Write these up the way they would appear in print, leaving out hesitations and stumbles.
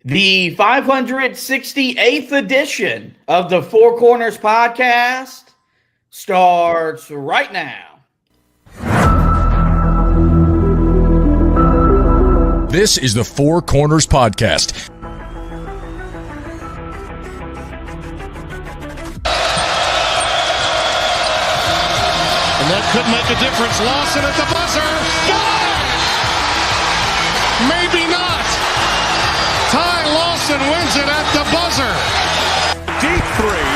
The 568th edition of the Four Corners podcast starts right now. This is the Four Corners podcast. And that could make a difference. Lawson at the buzzer. Got it! Maybe not. Ty Lawson wins it at the buzzer. Deep three.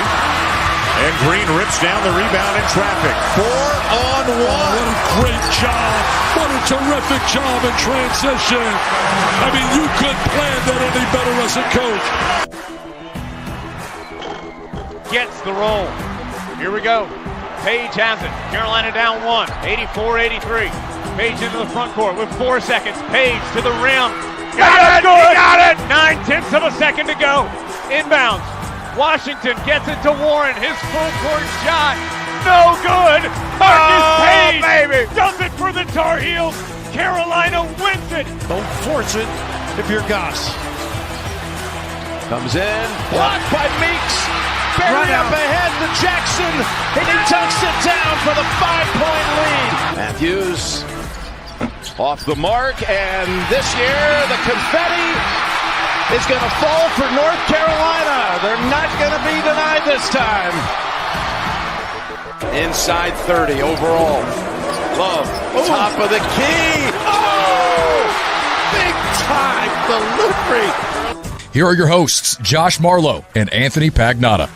And Green rips down the rebound in traffic. 4-on-1. What a great job. What a terrific job in transition. I mean, you couldn't plan that any better as a coach. Gets the roll. Here we go. Page has it. Carolina down one. 84-83. Page into the front court with 4 seconds. Page to the rim. Got it! He got it! 9/10 of a second to go. Inbounds. Washington gets it to Warren. His full court shot. No good. Marcus Page baby. Does it for the Tar Heels. Carolina wins it. Don't force it if you're Goss. Comes in. Blocked by Meeks. Buried up ahead to Jackson. And he tucks it down for the 5-point lead. Matthews off the mark. And this year the confetti is going to fall for North Carolina. They're not going to be denied this time. Inside 30 overall. Love, top of the key. Oh! Big time delivery. Here are your hosts, Josh Marlowe and Anthony Pagnotta.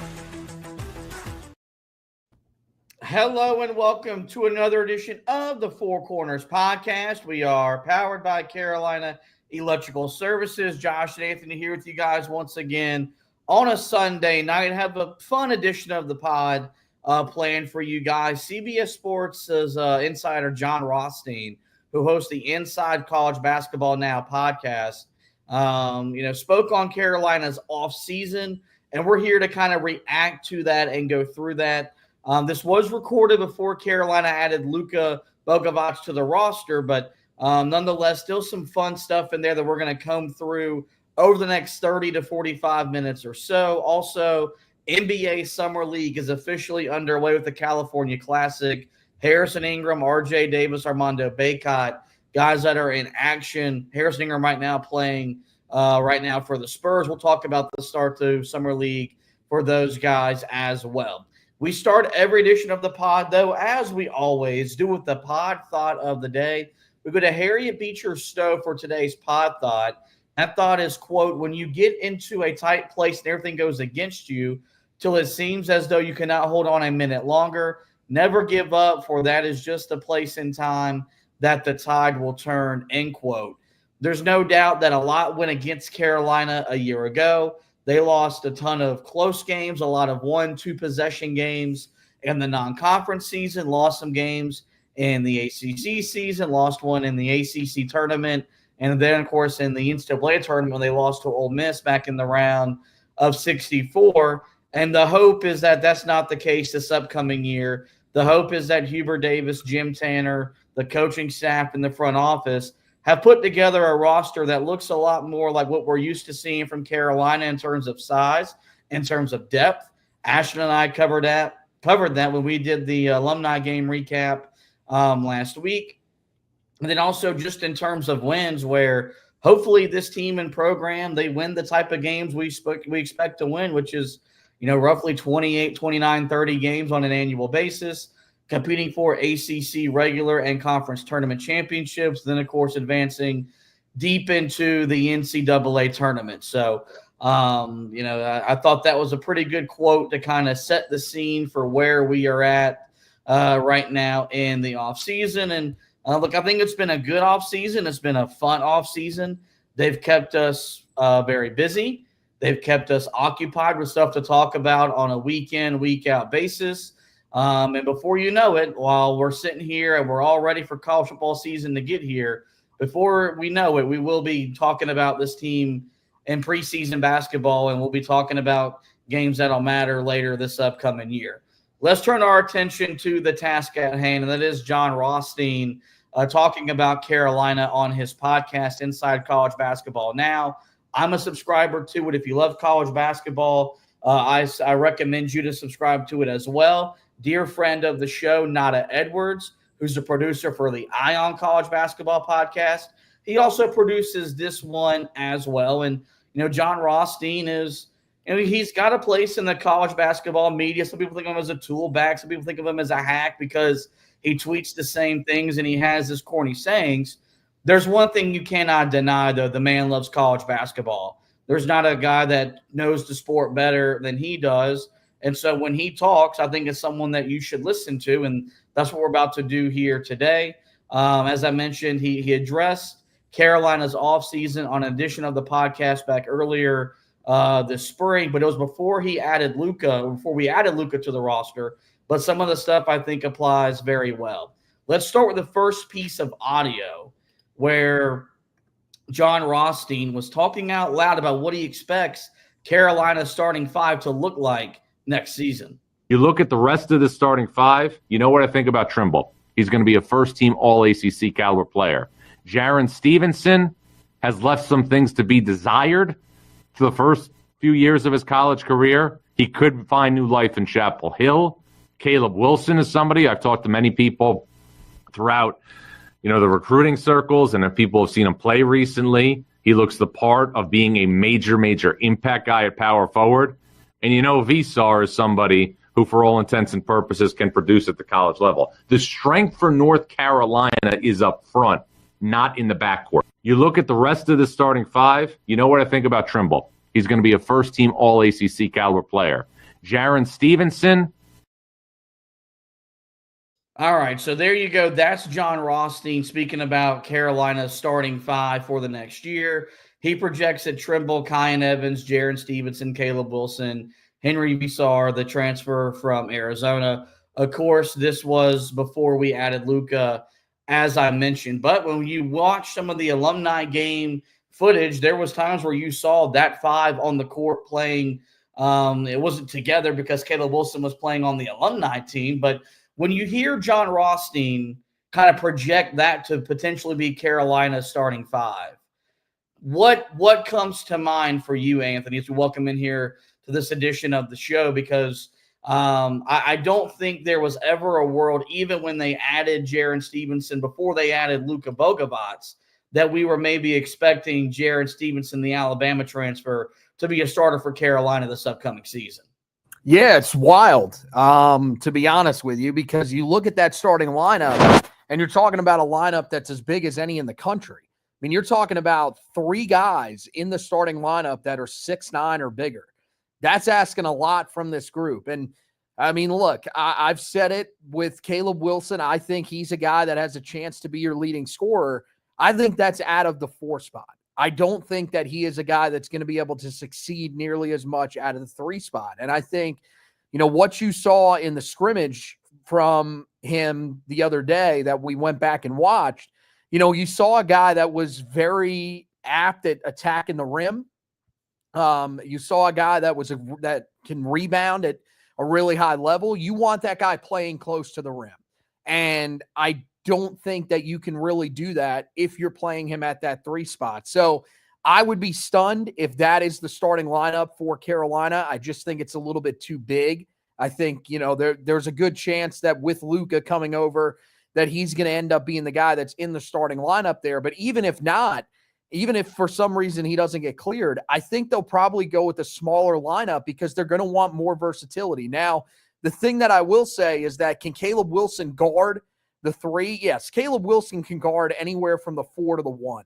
Hello and welcome to another edition of the Four Corners podcast. We are powered by Carolina Electrical Services. Josh and Anthony here with you guys once again on a Sunday night. Have a fun edition of the pod planned for you guys. CBS Sports' insider Jon Rothstein, who hosts the Inside College Basketball Now podcast, spoke on Carolina's offseason, and we're here to kind of react to that and go through that. This was recorded before Carolina added Luka Bogovac to the roster, but nonetheless, still some fun stuff in there that we're going to comb through over the next 30 to 45 minutes or so. Also, NBA Summer League is officially underway with the California Classic. Harrison Ingram, RJ Davis, Armando Bacot, guys that are in action. Harrison Ingram right now playing right now for the Spurs. We'll talk about the start to Summer League for those guys as well. We start every edition of the pod, though, as we always do, with the pod thought of the day. We go to Harriet Beecher Stowe for today's pod thought. That thought is, quote, when you get into a tight place and everything goes against you till it seems as though you cannot hold on a minute longer, never give up, for that is just a place in time that the tide will turn, end quote. There's no doubt that a lot went against Carolina a year ago. They lost a ton of close games, a lot of 1-2 possession games in the non-conference season, lost some games in the ACC season, lost one in the ACC tournament, and then, of course, in the NCAA tournament, they lost to Ole Miss back in the round of 64. And the hope is that that's not the case this upcoming year. The hope is that Hubert Davis, Jim Tanner, the coaching staff, and the front office have put together a roster that looks a lot more like what we're used to seeing from Carolina in terms of size, in terms of depth. Ashton and I covered that when we did the alumni game recap last week. And then also just in terms of wins, where hopefully this team and program, they win the type of games we expect to win, which is, roughly 28, 29, 30 games on an annual basis, competing for ACC regular and conference tournament championships, then, of course, advancing deep into the NCAA tournament. So, I thought that was a pretty good quote to kind of set the scene for where we are at right now in the offseason. And, look, I think it's been a good offseason. It's been a fun offseason. They've kept us very busy. They've kept us occupied with stuff to talk about on a week-in, week-out basis. And before you know it, while we're sitting here and we're all ready for college football season to get here, before we know it, we will be talking about this team in preseason basketball, and we'll be talking about games that'll matter later this upcoming year. Let's turn our attention to the task at hand, and that is Jon Rothstein talking about Carolina on his podcast, Inside College Basketball Now. I'm a subscriber to it. If you love college basketball, I recommend you to subscribe to it as well. Dear friend of the show, Nada Edwards, who's the producer for the Ion College Basketball Podcast, he also produces this one as well. And, Jon Rothstein is, he's got a place in the college basketball media. Some people think of him as a tool bag. Some people think of him as a hack because he tweets the same things and he has his corny sayings. There's one thing you cannot deny, though. The man loves college basketball. There's not a guy that knows the sport better than he does. And so when he talks, I think it's someone that you should listen to, and that's what we're about to do here today. As I mentioned, he addressed Carolina's offseason on an edition of the podcast back earlier this spring, but it was before we added Luka to the roster. But some of the stuff I think applies very well. Let's start with the first piece of audio where Jon Rothstein was talking out loud about what he expects Carolina's starting five to look like next season. You look at the rest of the starting five, you know what I think about Trimble. He's going to be a first-team All-ACC caliber player. Jaren Stevenson has left some things to be desired for the first few years of his college career. He could find new life in Chapel Hill. Caleb Wilson is somebody I've talked to many people throughout, the recruiting circles, and if people have seen him play recently, he looks the part of being a major, major impact guy at power forward. And Visar is somebody who, for all intents and purposes, can produce at the college level. The strength for North Carolina is up front, not in the backcourt. You look at the rest of the starting five, you know what I think about Trimble. He's going to be a first-team All-ACC caliber player. Jaren Stevenson. All right, so there you go. That's Jon Rothstein speaking about Carolina's starting five for the next year. He projects that Trimble, Kyan Evans, Jaren Stevenson, Caleb Wilson, Henry Visar, the transfer from Arizona. Of course, this was before we added Luka, as I mentioned. But when you watch some of the alumni game footage, there was times where you saw that five on the court playing. It wasn't together because Caleb Wilson was playing on the alumni team, but when you hear Jon Rothstein kind of project that to potentially be Carolina's starting five, what comes to mind for you, Anthony, as we welcome in here to this edition of the show? Because I don't think there was ever a world, even when they added Jaren Stevenson, before they added Luka Bogovac, that we were maybe expecting Jaren Stevenson, the Alabama transfer, to be a starter for Carolina this upcoming season. Yeah, it's wild, to be honest with you, because you look at that starting lineup and you're talking about a lineup that's as big as any in the country. I mean, you're talking about three guys in the starting lineup that are 6'9" or bigger. That's asking a lot from this group. And, I mean, look, I've said it with Caleb Wilson. I think he's a guy that has a chance to be your leading scorer. I think that's out of the 4 spot. I don't think that he is a guy that's going to be able to succeed nearly as much out of the 3 spot. And I think, what you saw in the scrimmage from him the other day that we went back and watched, you saw a guy that was very apt at attacking the rim. You saw a guy that can rebound at a really high level. You want that guy playing close to the rim. And I don't think that you can really do that if you're playing him at that 3 spot. So I would be stunned if that is the starting lineup for Carolina. I just think it's a little bit too big. I think, there's a good chance that with Luka coming over, that he's going to end up being the guy that's in the starting lineup there. But even if not, even if for some reason he doesn't get cleared, I think they'll probably go with a smaller lineup because they're going to want more versatility. Now, the thing that I will say is that can Caleb Wilson guard the 3? Yes, Caleb Wilson can guard anywhere from the 4 to the 1.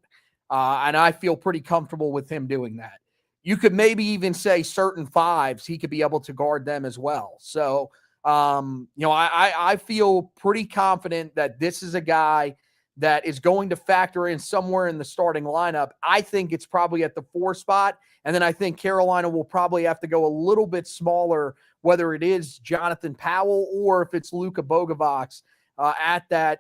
And I feel pretty comfortable with him doing that. You could maybe even say certain 5s, he could be able to guard them as well. So, I feel pretty confident that this is a guy that is going to factor in somewhere in the starting lineup. I think it's probably at the 4 spot. And then I think Carolina will probably have to go a little bit smaller, whether it is Jonathan Powell or if it's Luka Bogovac at that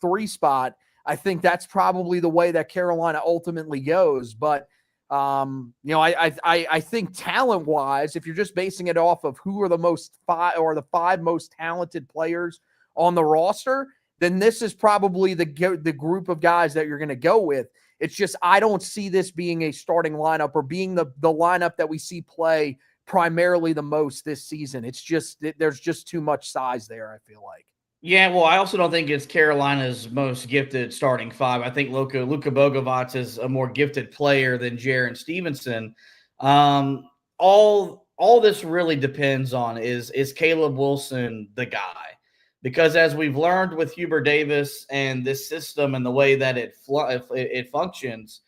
3 spot. I think that's probably the way that Carolina ultimately goes. But, I think talent-wise, if you're just basing it off of who are the 5 most talented players on the roster, then this is probably the group of guys that you're going to go with. It's just I don't see this being a starting lineup or being the lineup that we see play primarily the most this season. It's just there's just too much size there, I feel like. Yeah, well, I also don't think it's Carolina's most gifted starting five. I think Luka Bogovac is a more gifted player than Jaren Stevenson. All this really depends on is Caleb Wilson the guy? Because as we've learned with Hubert Davis and this system and the way that it functions,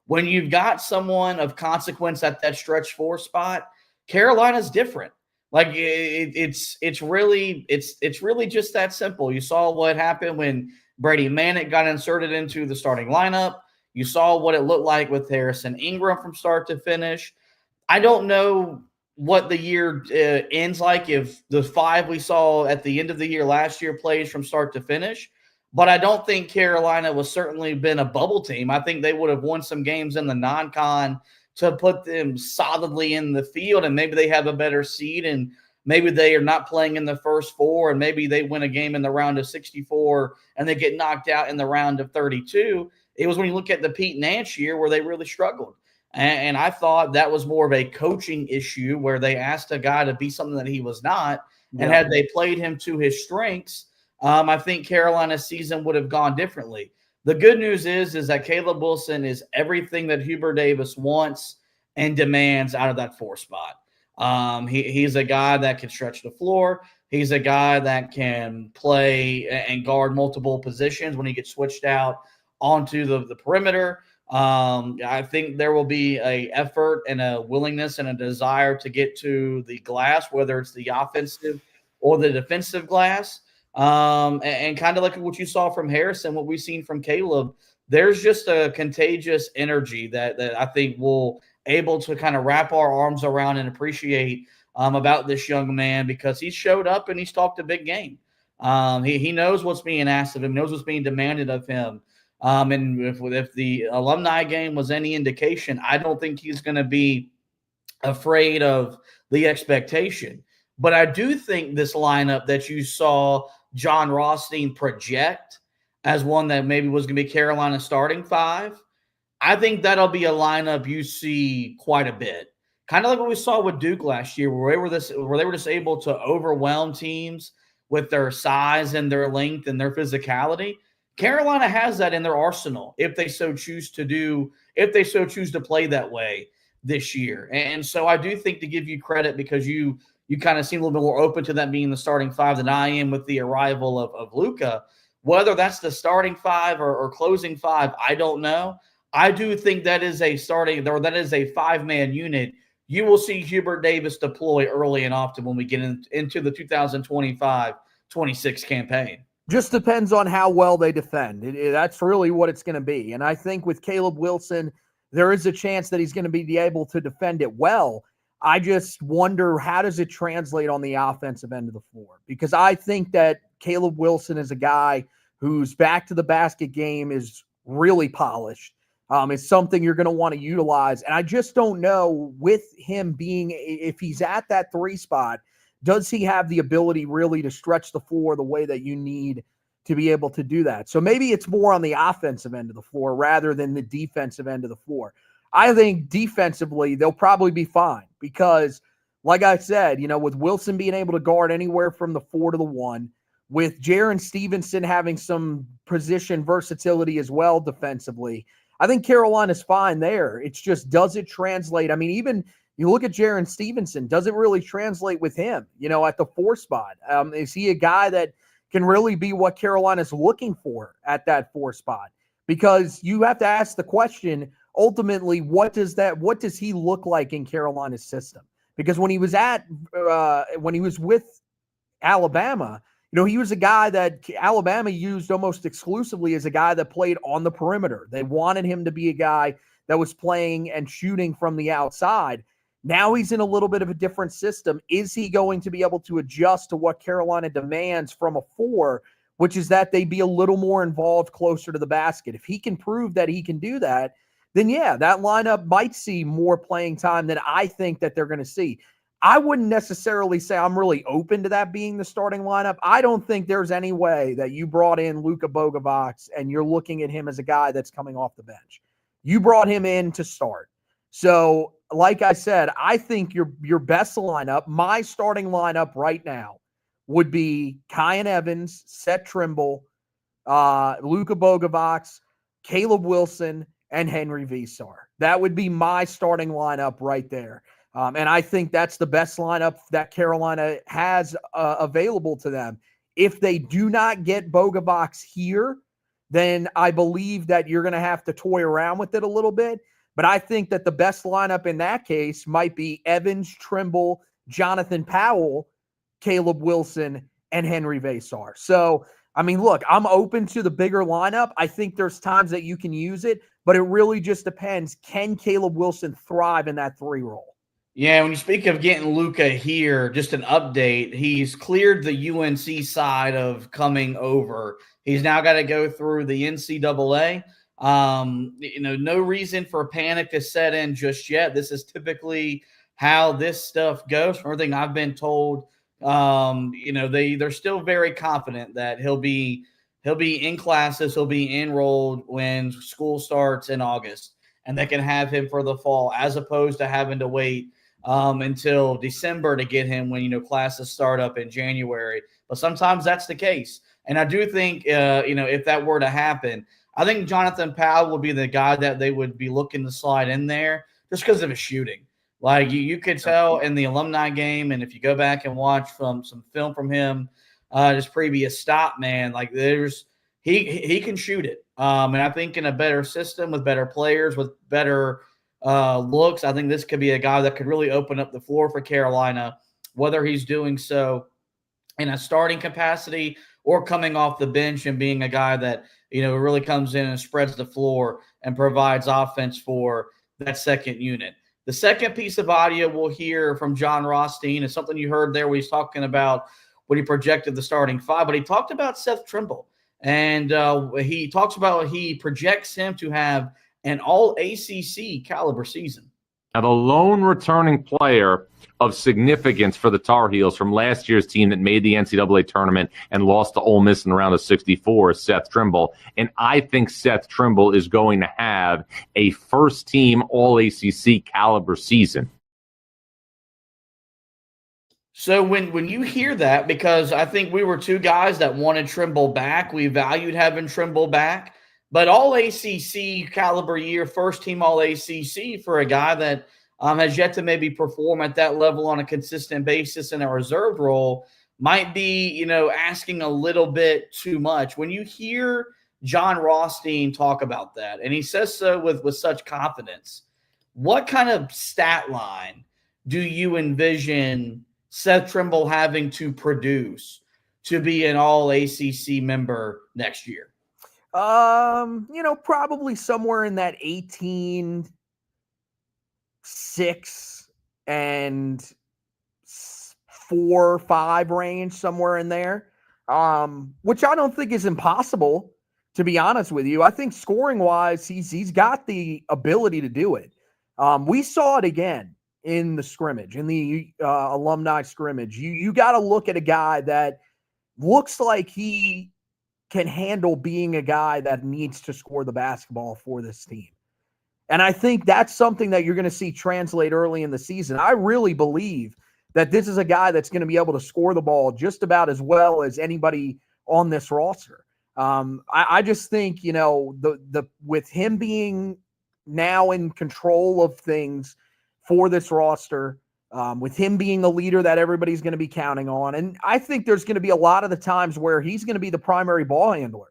when you've got someone of consequence at that stretch four spot, Carolina's different. Like it's really just that simple. You saw what happened when Brady Manick got inserted into the starting lineup. You saw what it looked like with Harrison Ingram from start to finish. I don't know what the year ends like if the five we saw at the end of the year last year plays from start to finish. But I don't think Carolina was certainly been a bubble team. I think they would have won some games in the non-con to put them solidly in the field, and maybe they have a better seed, and maybe they are not playing in the first four, and maybe they win a game in the round of 64 and they get knocked out in the round of 32. It was when you look at the Pete Nance year where they really struggled. And I thought that was more of a coaching issue where they asked a guy to be something that he was not. And had they played him to his strengths, I think Carolina's season would have gone differently. The good news is that Caleb Wilson is everything that Hubert Davis wants and demands out of that four spot. He's a guy that can stretch the floor. He's a guy that can play and guard multiple positions when he gets switched out onto the perimeter. I think there will be a effort and a willingness and a desire to get to the glass, whether it's the offensive or the defensive glass. And kind of like what you saw from Harrison, what we've seen from Caleb, there's just a contagious energy that I think we'll able to kind of wrap our arms around and appreciate about this young man, because he showed up and he's talked a big game. He knows what's being asked of him, knows what's being demanded of him. And if the alumni game was any indication, I don't think he's going to be afraid of the expectation. But I do think this lineup that you saw Jon Rothstein project as one that maybe was going to be Carolina's starting five, I think that'll be a lineup you see quite a bit. Kind of like what we saw with Duke last year, where they were just able to overwhelm teams with their size and their length and their physicality. Carolina has that in their arsenal if they so choose to play that way this year. And so I do think, to give you credit, because you kind of seem a little bit more open to that being the starting five than I am with the arrival of Luka. Whether that's the starting five or closing five, I don't know. I do think that is a five-man unit you will see Hubert Davis deploy early and often when we get into the 2025-26 campaign. Just depends on how well they defend. That's really what it's going to be. And I think with Caleb Wilson, there is a chance that he's going to be able to defend it well. I just wonder, how does it translate on the offensive end of the floor? Because I think that Caleb Wilson is a guy whose back to the basket game is really polished. It's something you're going to want to utilize. And I just don't know, with him being, if he's at that three spot, does he have the ability really to stretch the floor the way that you need to be able to do that? So maybe it's more on the offensive end of the floor rather than the defensive end of the floor. I think defensively, they'll probably be fine because, like I said, with Wilson being able to guard anywhere from the 4 to the 1, with Jaren Stevenson having some position versatility as well defensively, I think Carolina's fine there. It's just, does it translate? I mean, even you look at Jaren Stevenson, does it really translate with him, at the 4 spot? Is he a guy that can really be what Carolina's looking for at that 4 spot? Because you have to ask the question, ultimately, what does he look like in Carolina's system? Because when he was with Alabama, he was a guy that Alabama used almost exclusively as a guy that played on the perimeter. They wanted him to be a guy that was playing and shooting from the outside. Now he's in a little bit of a different system. Is he going to be able to adjust to what Carolina demands from a 4, which is that they be a little more involved closer to the basket? If he can prove that he can do that, then yeah, that lineup might see more playing time than I think that they're going to see. I wouldn't necessarily say I'm really open to that being the starting lineup. I don't think there's any way that you brought in Luka Bogovac and you're looking at him as a guy that's coming off the bench. You brought him in to start. So, like I said, I think your best lineup, my starting lineup right now, would be Kyan Evans, Seth Trimble, Luka Bogovac, Caleb Wilson, and Henry Vesar. That would be my starting lineup right there. And I think that's the best lineup that Carolina has available to them. If they do not get Bogovac here, then I believe that you're going to have to toy around with it a little bit. But I think that the best lineup in that case might be Evans, Trimble, Jonathan Powell, Caleb Wilson, and Henry Vesar. So, I mean, look, I'm open to the bigger lineup. I think there's times that you can use it, but it really just depends. Can Caleb Wilson thrive in that 3 role? Yeah, when you speak of getting Luka here, just an update, he's cleared the UNC side of coming over. He's now got to go through the NCAA. No reason for panic to set in just yet. This is typically how this stuff goes. From everything I've been told, they're still very confident that he'll be in classes, he'll be enrolled when school starts in August, and they can have him for the fall, as opposed to having to wait until December to get him when classes start up in January. But sometimes that's the case, and I do think if that were to happen, I think Jonathan Powell would be the guy that they would be looking to slide in there just because of his shooting. Like you could tell in the alumni game, and if you go back and watch some film from him, his previous stop, man, like he can shoot it. And I think in a better system with better players, with better looks, I think this could be a guy that could really open up the floor for Carolina, whether he's doing so in a starting capacity or coming off the bench and being a guy that really comes in and spreads the floor and provides offense for that second unit. The second piece of audio we'll hear from Jon Rothstein is something you heard there where he's talking about when he projected the starting 5, but he talked about Seth Trimble, and he talks about he projects him to have an all-ACC caliber season. Now, the lone returning player of significance for the Tar Heels from last year's team that made the NCAA tournament and lost to Ole Miss in the round of 64 is Seth Trimble. And I think Seth Trimble is going to have a first-team All-ACC caliber season. So when you hear that, because I think we were 2 guys that wanted Trimble back, we valued having Trimble back, but All-ACC caliber year, first-team All-ACC for a guy that has yet to maybe perform at that level on a consistent basis in a reserved role might be, asking a little bit too much. When you hear Jon Rothstein talk about that, and he says so with such confidence, what kind of stat line do you envision Seth Trimble having to produce to be an all-ACC member next year? Probably somewhere in that 18-6 and 4-5 range, somewhere in there, which I don't think is impossible, to be honest with you. I think scoring-wise, he's got the ability to do it. We saw it again in the scrimmage, in the alumni scrimmage. You got to look at a guy that looks like he can handle being a guy that needs to score the basketball for this team. And I think that's something that you're going to see translate early in the season. I really believe that this is a guy that's going to be able to score the ball just about as well as anybody on this roster. I just think, with him being now in control of things for this roster, with him being the leader that everybody's going to be counting on. And I think there's going to be a lot of the times where he's going to be the primary ball handler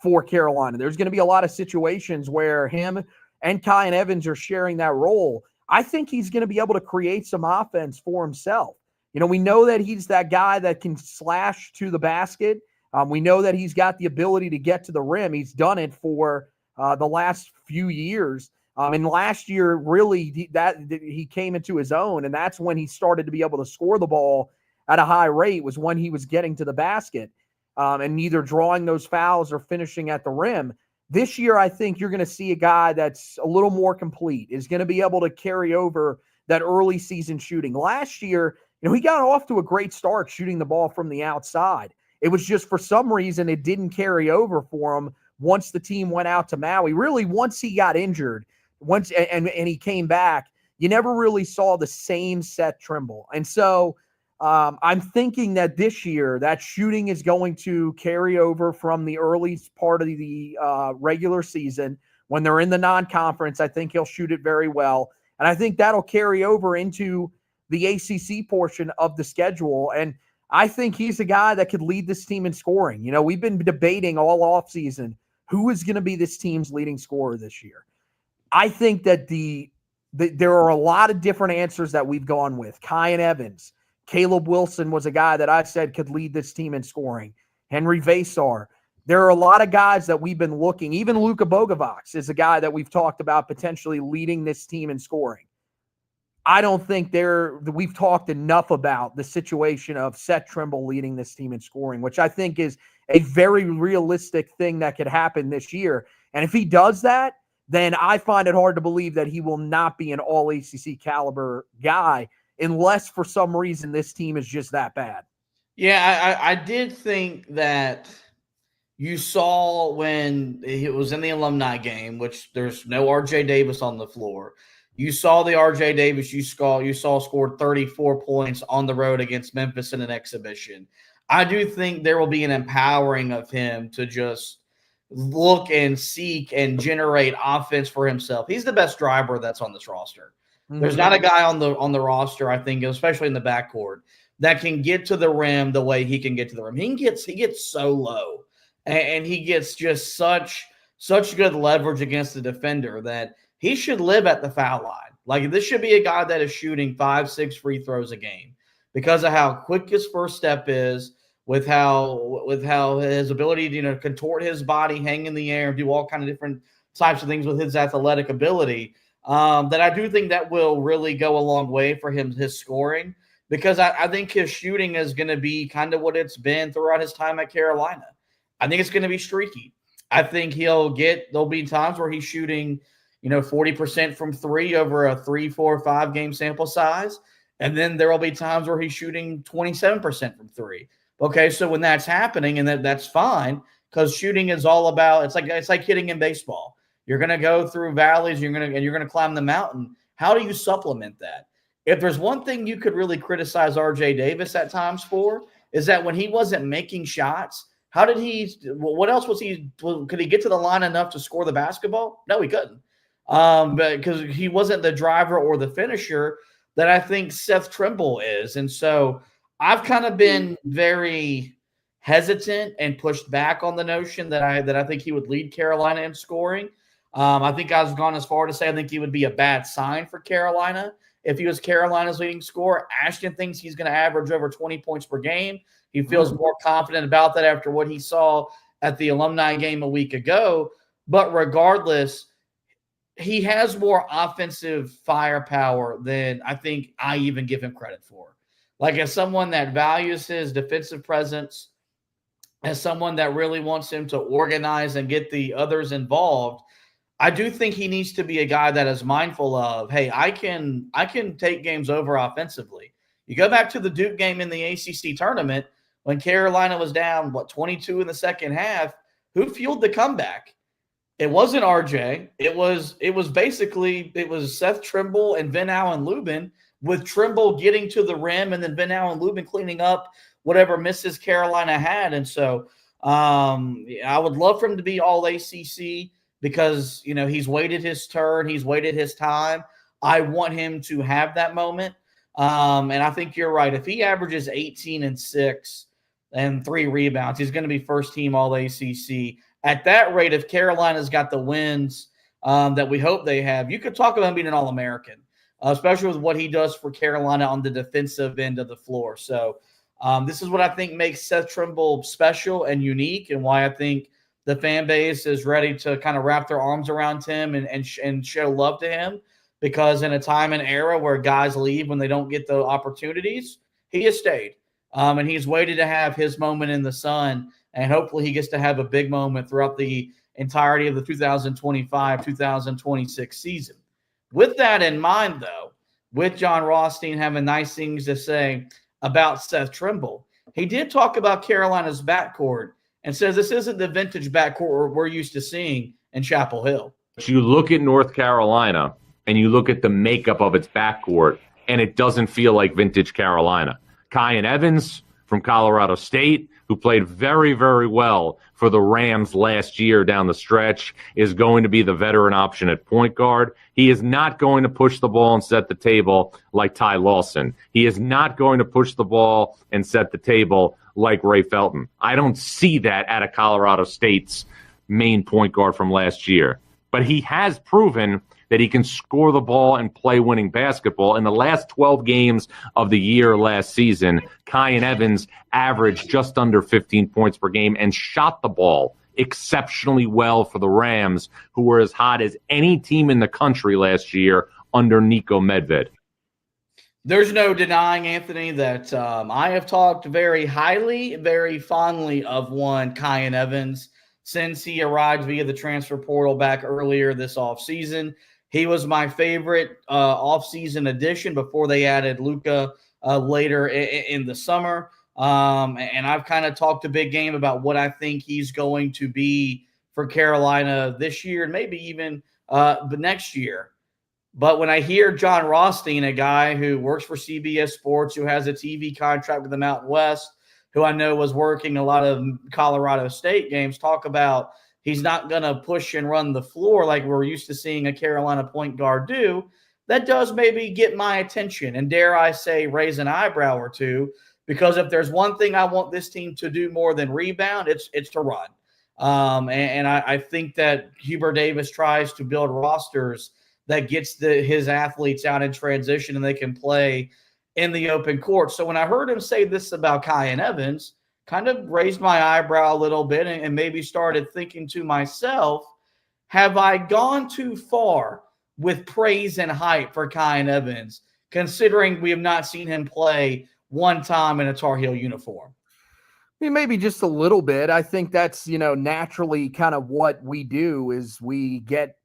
for Carolina. There's going to be a lot of situations where him and Kyan Evans are sharing that role. I think he's going to be able to create some offense for himself. We know that he's that guy that can slash to the basket. We know that he's got the ability to get to the rim. He's done it for the last few years. And last year, really, he came into his own, and that's when he started to be able to score the ball at a high rate, was when he was getting to the basket and either drawing those fouls or finishing at the rim. This year, I think you're going to see a guy that's a little more complete, is going to be able to carry over that early season shooting. Last year, he got off to a great start shooting the ball from the outside. It was just for some reason it didn't carry over for him once the team went out to Maui. Really, once he got injured, and he came back, you never really saw the same Seth Trimble. And so I'm thinking that this year that shooting is going to carry over from the early part of the regular season. When they're in the non-conference, I think he'll shoot it very well. And I think that'll carry over into the ACC portion of the schedule. And I think he's a guy that could lead this team in scoring. You know, we've been debating all offseason who is going to be this team's leading scorer this year. I think that there are a lot of different answers that we've gone with. Kyan Evans, Caleb Wilson was a guy that I said could lead this team in scoring. Henry Vasar. There are a lot of guys that we've been looking. Even Luka Bogovac is a guy that we've talked about potentially leading this team in scoring. I don't think we've talked enough about the situation of Seth Trimble leading this team in scoring, which I think is a very realistic thing that could happen this year. And if he does that, then I find it hard to believe that he will not be an all-ACC caliber guy unless for some reason this team is just that bad. Yeah, I did think that you saw when it was in the alumni game, which there's no RJ Davis on the floor. You saw the RJ Davis you saw scored 34 points on the road against Memphis in an exhibition. I do think there will be an empowering of him to just look and seek and generate offense for himself. He's the best driver that's on this roster. Mm-hmm. There's not a guy on the roster, I think, especially in the backcourt, that can get to the rim the way he can get to the rim. He gets so low, and he gets just such good leverage against the defender that he should live at the foul line. Like, this should be a guy that is shooting 5-6 free throws a game because of how quick his first step is, with how his ability to contort his body, hang in the air, do all kind of different types of things with his athletic ability. That I do think that will really go a long way for his scoring, because I think his shooting is going to be kind of what it's been throughout his time at Carolina. I think it's going to be streaky. I think there'll be times where he's shooting 40% from three over a 3, 4, 5 game sample size. And then there will be times where he's shooting 27% from three. Okay, so when that's happening, and that's fine, because shooting is all about, it's like hitting in baseball. You're going to go through valleys, you're going to climb the mountain. How do you supplement that? If there's one thing you could really criticize RJ Davis at times for, is that when he wasn't making shots, what else could he get to the line enough to score the basketball? No, he couldn't. But because he wasn't the driver or the finisher that I think Seth Trimble is. And so I've kind of been very hesitant and pushed back on the notion that I think he would lead Carolina in scoring. I think I've gone as far to say I think he would be a bad sign for Carolina if he was Carolina's leading scorer. Ashton thinks he's going to average over 20 points per game. He feels more confident about that after what he saw at the alumni game a week ago. But regardless, he has more offensive firepower than I think I even give him credit for. Like, as someone that values his defensive presence, as someone that really wants him to organize and get the others involved, I do think he needs to be a guy that is mindful of, hey, I can take games over offensively. You go back to the Duke game in the ACC tournament when Carolina was down, 22 in the second half, who fueled the comeback? It wasn't RJ. It was Seth Trimble and Van Allen Lubin, with Trimble getting to the rim and then Van Allen Lubin cleaning up whatever misses Carolina had. And so I would love for him to be all ACC because, he's waited his turn. He's waited his time. I want him to have that moment. And I think you're right. If he averages 18 and 6 and 3 rebounds, he's going to be first team all ACC. At that rate, if Carolina's got the wins that we hope they have, you could talk about him being an All-American, especially with what he does for Carolina on the defensive end of the floor. So this is what I think makes Seth Trimble special and unique, and why I think the fan base is ready to kind of wrap their arms around him and show love to him, because in a time and era where guys leave when they don't get the opportunities, he has stayed. And he's waited to have his moment in the sun, and hopefully he gets to have a big moment throughout the entirety of the 2025-2026 season. With that in mind, though, with Jon Rothstein having nice things to say about Seth Trimble, he did talk about Carolina's backcourt and says this isn't the vintage backcourt we're used to seeing in Chapel Hill. You look at North Carolina and you look at the makeup of its backcourt, and it doesn't feel like vintage Carolina. Kyan Evans from Colorado State, who played very, very well for the Rams last year down the stretch, is going to be the veteran option at point guard. He is not going to push the ball and set the table like Ty Lawson. He is not going to push the ball and set the table like Ray Felton. I don't see that out of Colorado State's main point guard from last year. But he has proven that he can score the ball and play winning basketball. In the last 12 games of the year last season, Kyan Evans averaged just under 15 points per game and shot the ball exceptionally well for the Rams, who were as hot as any team in the country last year under Niko Medved. There's no denying, Anthony, that I have talked very highly, very fondly of one Kyan Evans since he arrived via the transfer portal back earlier this offseason. He was my favorite offseason addition before they added Luka later in the summer. And I've kind of talked a big game about what I think he's going to be for Carolina this year and maybe even the next year. But when I hear Jon Rothstein, a guy who works for CBS Sports, who has a TV contract with the Mountain West, who I know was working a lot of Colorado State games, talk about he's not going to push and run the floor like we're used to seeing a Carolina point guard do, that does maybe get my attention and, dare I say, raise an eyebrow or two, because if there's one thing I want this team to do more than rebound, it's to run. And I think that Hubert Davis tries to build rosters that gets his athletes out in transition and they can play in the open court. So when I heard him say this about Kyan Evans, kind of raised my eyebrow a little bit and maybe started thinking to myself, have I gone too far with praise and hype for Kyan Evans, considering we have not seen him play one time in a Tar Heel uniform? I mean, maybe just a little bit. I think that's, naturally kind of what we do is we get,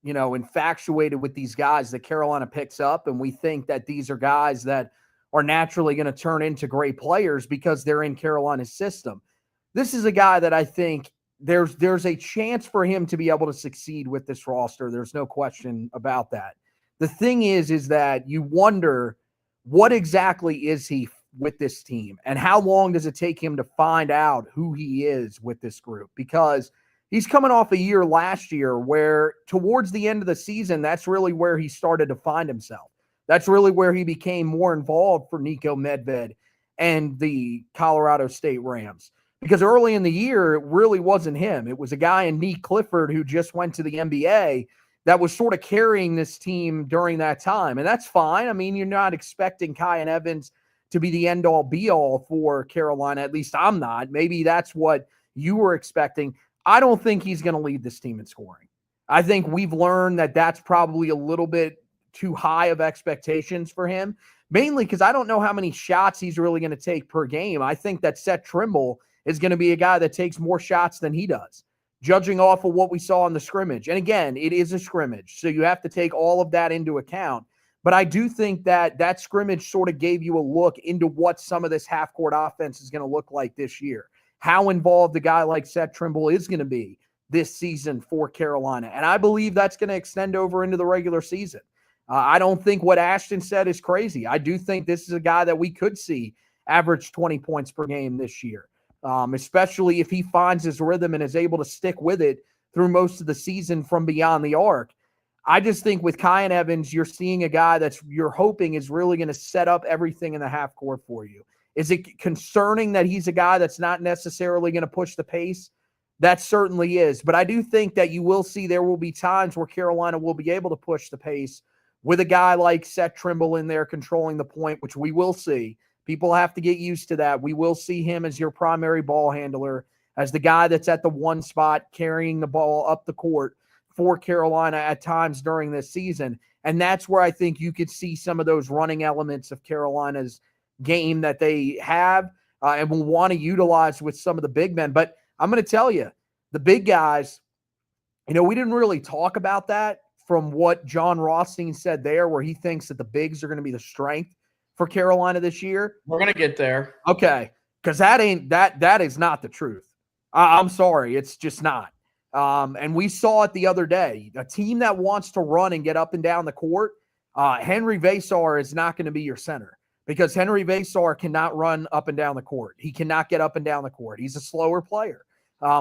infatuated with these guys that Carolina picks up. And we think that these are guys that are naturally going to turn into great players because they're in Carolina's system. This is a guy that I think there's a chance for him to be able to succeed with this roster. There's no question about that. The thing is that you wonder what exactly is he with this team and how long does it take him to find out who he is with this group? Because he's coming off a year last year where towards the end of the season, that's really where he started to find himself. That's really where he became more involved for Niko Medved and the Colorado State Rams. Because early in the year, it really wasn't him. It was a guy in Nick Clifford who just went to the NBA that was sort of carrying this team during that time. And that's fine. I mean, you're not expecting Kyan Evans to be the end-all, be-all for Carolina. At least I'm not. Maybe that's what you were expecting. I don't think he's going to lead this team in scoring. I think we've learned that that's probably a little bit too high of expectations for him, mainly because I don't know how many shots he's really going to take per game. I think that Seth Trimble is going to be a guy that takes more shots than he does, judging off of what we saw in the scrimmage. And again, it is a scrimmage, so you have to take all of that into account. But I do think that scrimmage sort of gave you a look into what some of this half-court offense is going to look like this year, how involved a guy like Seth Trimble is going to be this season for Carolina. And I believe that's going to extend over into the regular season. I don't think what Ashton said is crazy. I do think this is a guy that we could see average 20 points per game this year, especially if he finds his rhythm and is able to stick with it through most of the season from beyond the arc. I just think with Kyan Evans, you're seeing a guy you're hoping is really going to set up everything in the half court for you. Is it concerning that he's a guy that's not necessarily going to push the pace? That certainly is. But I do think that you will see there will be times where Carolina will be able to push the pace with a guy like Seth Trimble in there controlling the point, which we will see. People have to get used to that. We will see him as your primary ball handler, as the guy that's at the one spot carrying the ball up the court for Carolina at times during this season. And that's where I think you could see some of those running elements of Carolina's game that they have and will want to utilize with some of the big men. But I'm going to tell you, the big guys, we didn't really talk about that from what Jon Rothstein said there, where he thinks that the bigs are going to be the strength for Carolina this year. We're going to get there. Okay. Because that is not the truth. I'm sorry. It's just not. And we saw it the other day. A team that wants to run and get up and down the court, Henry Vasar is not going to be your center because Henry Vasar cannot run up and down the court. He cannot get up and down the court. He's a slower player,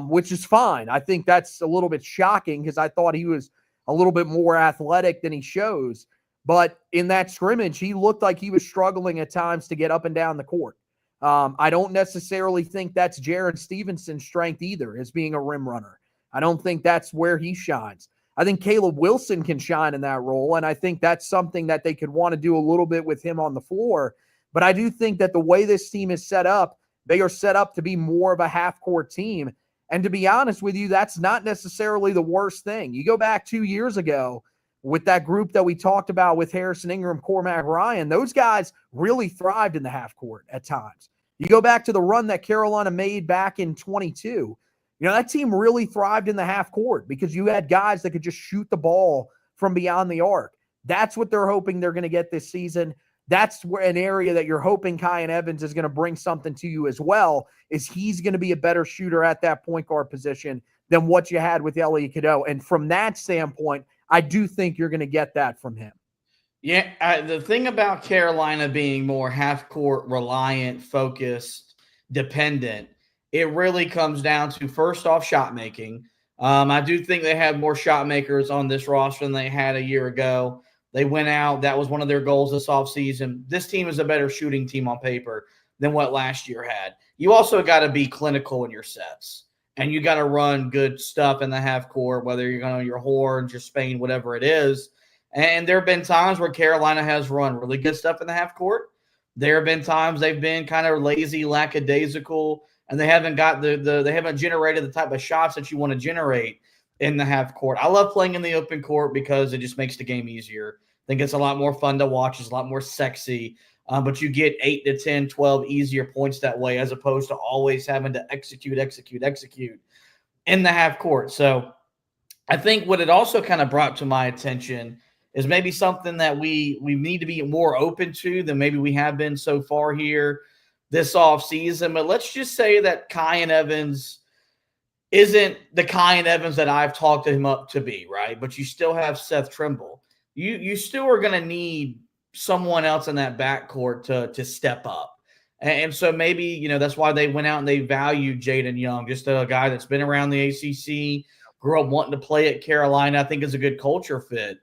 which is fine. I think that's a little bit shocking because I thought he was a little bit more athletic than he shows. But in that scrimmage, he looked like he was struggling at times to get up and down the court. I don't necessarily think that's Jared Stevenson's strength either, as being a rim runner. I don't think that's where he shines. I think Caleb Wilson can shine in that role, and I think that's something that they could want to do a little bit with him on the floor. But I do think that the way this team is set up, they are set up to be more of a half-court team. And to be honest with you, that's not necessarily the worst thing. You go back 2 years ago with that group that we talked about with Harrison Ingram, Cormac Ryan, those guys really thrived in the half-court at times. You go back to the run that Carolina made back in 22. That team really thrived in the half court because you had guys that could just shoot the ball from beyond the arc. That's what they're hoping they're going to get this season. That's where an area that you're hoping Kyan Evans is going to bring something to you as well, is he's going to be a better shooter at that point guard position than what you had with Elliot Cadeau. And from that standpoint, I do think you're going to get that from him. Yeah, the thing about Carolina being more half-court reliant, focused, dependent, it really comes down to, first off, shot making. I do think they have more shot makers on this roster than they had a year ago. They went out. That was one of their goals this offseason. This team is a better shooting team on paper than what last year had. You also got to be clinical in your sets, and you got to run good stuff in the half-court, whether you're going to your horns, your Spain, whatever it is. And there have been times where Carolina has run really good stuff in the half-court. There have been times they've been kind of lazy, lackadaisical, and they haven't got they haven't generated the type of shots that you want to generate in the half court. I love playing in the open court because it just makes the game easier. I think it's a lot more fun to watch. It's a lot more sexy, but you get 8 to 10, 12 easier points that way, as opposed to always having to execute in the half court. So I think what it also kind of brought to my attention is maybe something that we need to be more open to than maybe we have been so far here this offseason. But let's just say that Kyan Evans isn't the Kyan Evans that I've talked him up to be, right? But you still have Seth Trimble. You still are going to need someone else in that backcourt to step up. And so maybe, that's why they went out and they valued Jaden Young, just a guy that's been around the ACC, grew up wanting to play at Carolina. I think is a good culture fit.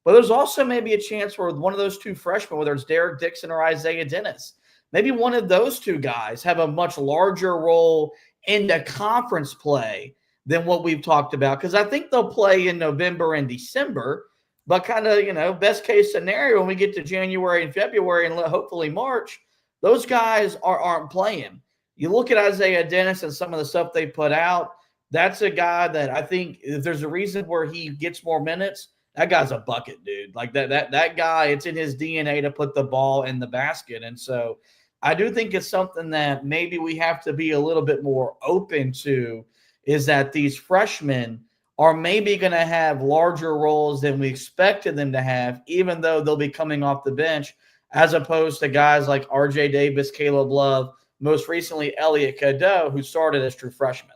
But there's also maybe a chance for one of those two freshmen, whether it's Derek Dixon or Isaiah Dennis, maybe one of those two guys have a much larger role in the conference play than what we've talked about. Because I think they'll play in November and December, but kind of, best case scenario, when we get to January and February and hopefully March, those guys aren't playing. You look at Isaiah Dennis and some of the stuff they put out, that's a guy that I think if there's a reason where he gets more minutes, that guy's a bucket, dude. Like that guy, it's in his DNA to put the ball in the basket. And so I do think it's something that maybe we have to be a little bit more open to, is that these freshmen are maybe going to have larger roles than we expected them to have, even though they'll be coming off the bench, as opposed to guys like RJ Davis, Caleb Love, most recently Elliot Cadeau, who started as true freshmen.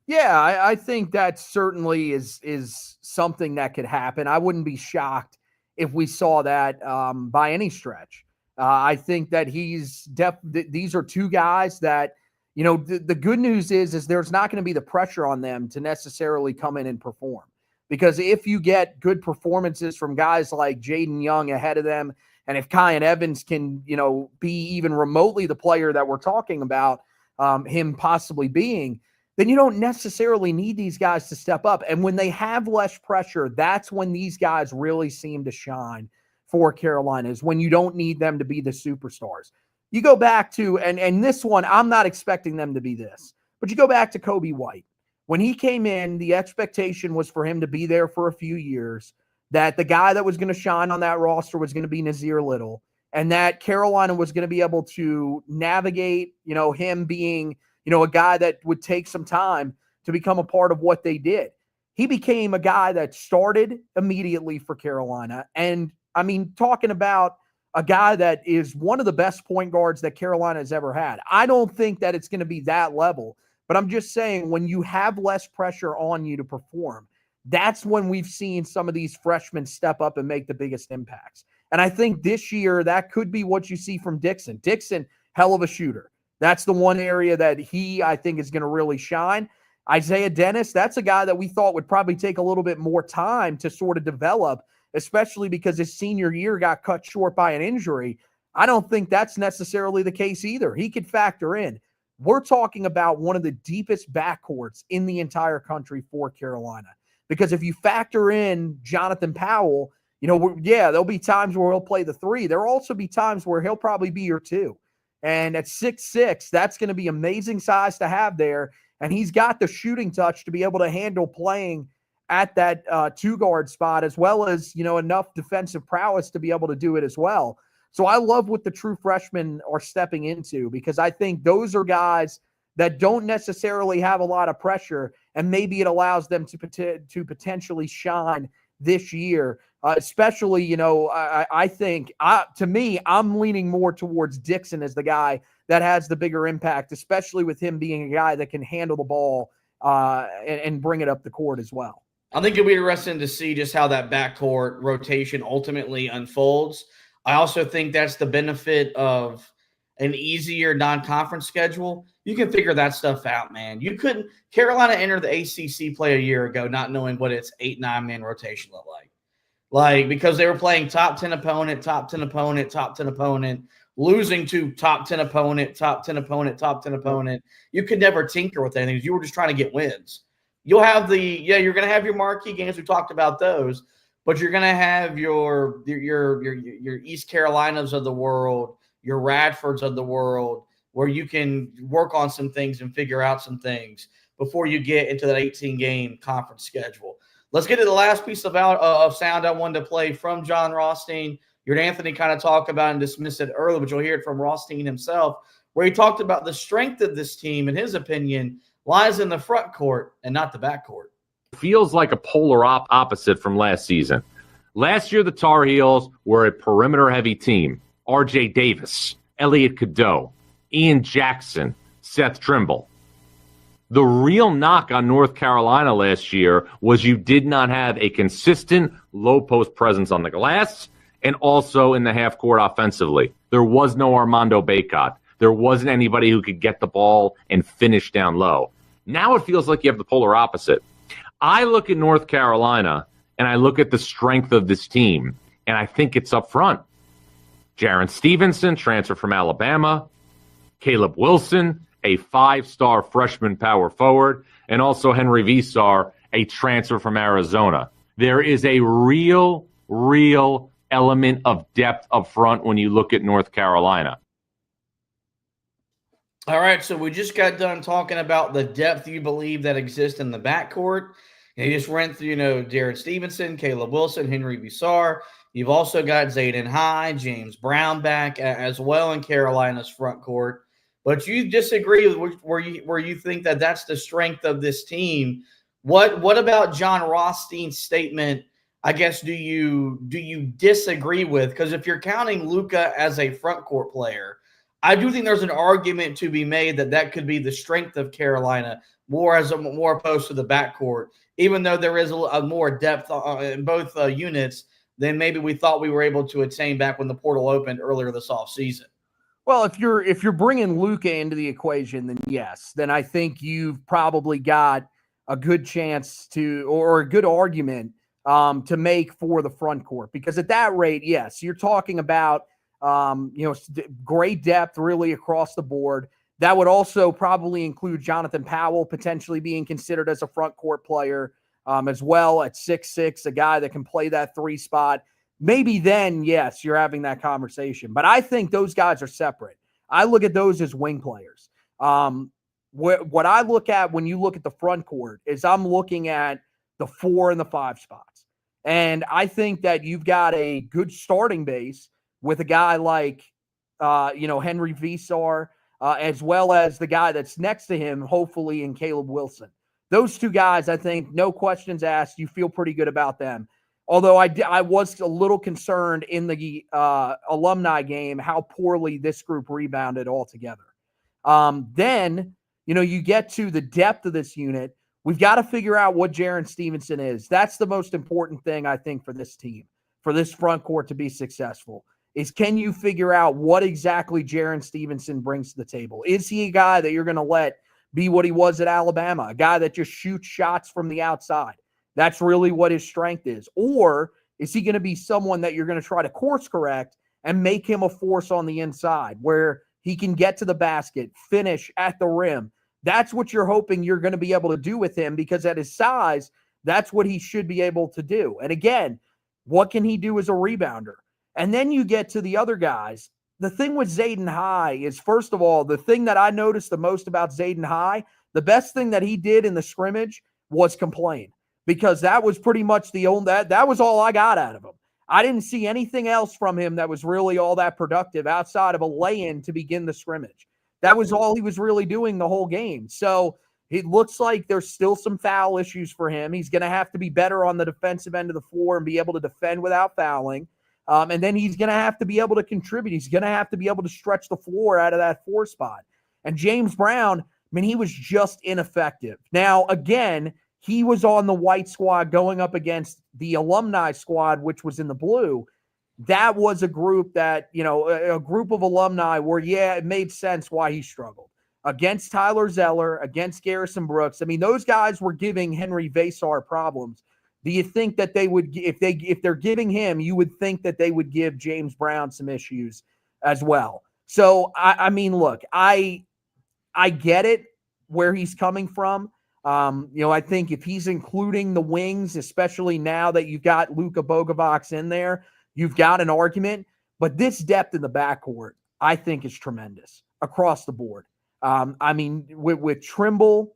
Yeah, I think that certainly is something that could happen. I wouldn't be shocked if we saw that by any stretch. I think that these are two guys that, the good news is there's not going to be the pressure on them to necessarily come in and perform. Because if you get good performances from guys like Jaden Young ahead of them, and if Kyan Evans can, be even remotely the player that we're talking about him possibly being, then you don't necessarily need these guys to step up. And when they have less pressure, that's when these guys really seem to shine for Carolina, is when you don't need them to be the superstars. You go back to, and this one, I'm not expecting them to be this, but you go back to Kobe White. When he came in, the expectation was for him to be there for a few years, that the guy that was going to shine on that roster was going to be Nasir Little, and that Carolina was going to be able to navigate, him being, a guy that would take some time to become a part of what they did. He became a guy that started immediately for Carolina. And I mean, talking about a guy that is one of the best point guards that Carolina has ever had. I don't think that it's going to be that level, But I'm just saying, when you have less pressure on you to perform, that's when we've seen some of these freshmen step up and make the biggest impacts. And I think this year that could be what you see from Dixon. Dixon, hell of a shooter. That's the one area that I think is going to really shine. Isaiah Dennis, that's a guy that we thought would probably take a little bit more time to sort of develop, especially because his senior year got cut short by an injury. I don't think that's necessarily the case either. He could factor in. We're talking about one of the deepest backcourts in the entire country for Carolina. Because if you factor in Jonathan Powell, there'll be times where he'll play the 3. There'll also be times where he'll probably be your 2. And at 6'6", that's going to be amazing size to have there. And he's got the shooting touch to be able to handle playing at that 2-guard spot, as well as, enough defensive prowess to be able to do it as well. So I love what the true freshmen are stepping into, because I think those are guys that don't necessarily have a lot of pressure, and maybe it allows them to potentially shine this year. Especially, I think, to me, I'm leaning more towards Dixon as the guy that has the bigger impact, especially with him being a guy that can handle the ball and bring it up the court as well. I think it'll be interesting to see just how that backcourt rotation ultimately unfolds. I also think that's the benefit of an easier non-conference schedule. You can figure that stuff out, man. Carolina entered the ACC play a year ago not knowing what its 8-9-man rotation looked like. Because they were playing top 10 opponent, top 10 opponent, top 10 opponent, losing to top 10 opponent, top 10 opponent, top 10 opponent. You could never tinker with anything. You were just trying to get wins. You'll have you're going to have your marquee games. We talked about those, but you're going to have your East Carolinas of the world, your Radfords of the world, where you can work on some things and figure out some things before you get into that 18-game conference schedule. Let's get to the last piece of sound I wanted to play from Jon Rothstein. You heard Anthony kind of talk about and dismiss it earlier, but you'll hear it from Rothstein himself, where he talked about the strength of this team, in his opinion, lies in the front court and not the backcourt. Feels like a polar opposite from last season. Last year, the Tar Heels were a perimeter-heavy team. R.J. Davis, Elliot Cadeau, Ian Jackson, Seth Trimble. The real knock on North Carolina last year was you did not have a consistent low-post presence on the glass and also in the half-court offensively. There was no Armando Bacot. There wasn't anybody who could get the ball and finish down low. Now it feels like you have the polar opposite. I look at North Carolina, and I look at the strength of this team, and I think it's up front. Jaron Stevenson, transfer from Alabama. Caleb Wilson, a 5-star freshman power forward. And also Henry Visar, a transfer from Arizona. There is a real element of depth up front when you look at North Carolina. All right, so we just got done talking about the depth you believe that exists in the backcourt. You just went through, Jaron Stevenson, Caleb Wilson, Henry Visar. You've also got Zayden High, James Brown back as well in Carolina's front court. But you disagree with where you think that that's the strength of this team. What about Jon Rothstein's statement, I guess, do you disagree with? Because if you're counting Luka as a front court player, I do think there's an argument to be made that could be the strength of Carolina more opposed to the backcourt, even though there is a more depth in both units than maybe we thought we were able to attain back when the portal opened earlier this offseason. Well, if you're bringing Luka into the equation, then yes, then I think you've probably got a good chance or a good argument to make for the front court, because at that rate, yes, you're talking about great depth really across the board. That would also probably include Jonathan Powell potentially being considered as a front court player as well at 6'6", a guy that can play that 3 spot. Maybe then, yes, you're having that conversation. But I think those guys are separate. I look at those as wing players. What I look at when you look at the front court is I'm looking at the 4 and the 5 spots. And I think that you've got a good starting base with a guy like, Henry Visar, as well as the guy that's next to him, hopefully, in Caleb Wilson. Those 2 guys, I think, no questions asked, you feel pretty good about them. Although I was a little concerned in the alumni game how poorly this group rebounded altogether. Then, you get to the depth of this unit. We've got to figure out what Jaron Stevenson is. That's the most important thing, I think, for this team, for this front court to be successful, is can you figure out what exactly Jaron Stevenson brings to the table? Is he a guy that you're going to let be what he was at Alabama, a guy that just shoots shots from the outside? That's really what his strength is. Or is he going to be someone that you're going to try to course correct and make him a force on the inside where he can get to the basket, finish at the rim? That's what you're hoping you're going to be able to do with him, because at his size, that's what he should be able to do. And again, what can he do as a rebounder? And then you get to the other guys. The thing with Zayden High is, first of all, the thing that I noticed the most about Zayden High, the best thing that he did in the scrimmage was complain, because that was pretty much that was all I got out of him. I didn't see anything else from him that was really all that productive outside of a lay-in to begin the scrimmage. That was all he was really doing the whole game. So it looks like there's still some foul issues for him. He's going to have to be better on the defensive end of the floor and be able to defend without fouling. And then he's going to have to be able to contribute. He's going to have to be able to stretch the floor out of that 4 spot. And James Brown, he was just ineffective. Now, again, he was on the white squad going up against the alumni squad, which was in the blue. That was a group that, a group of alumni where, it made sense why he struggled. Against Tyler Zeller, against Garrison Brooks. Those guys were giving Henry Vasar problems. Do you think that they would, if they're giving him, you would think that they would give James Brown some issues as well? So, look, I get it where he's coming from. I think if he's including the wings, especially now that you've got Luka Bogovac in there, you've got an argument. But this depth in the backcourt, I think, is tremendous across the board. With Trimble,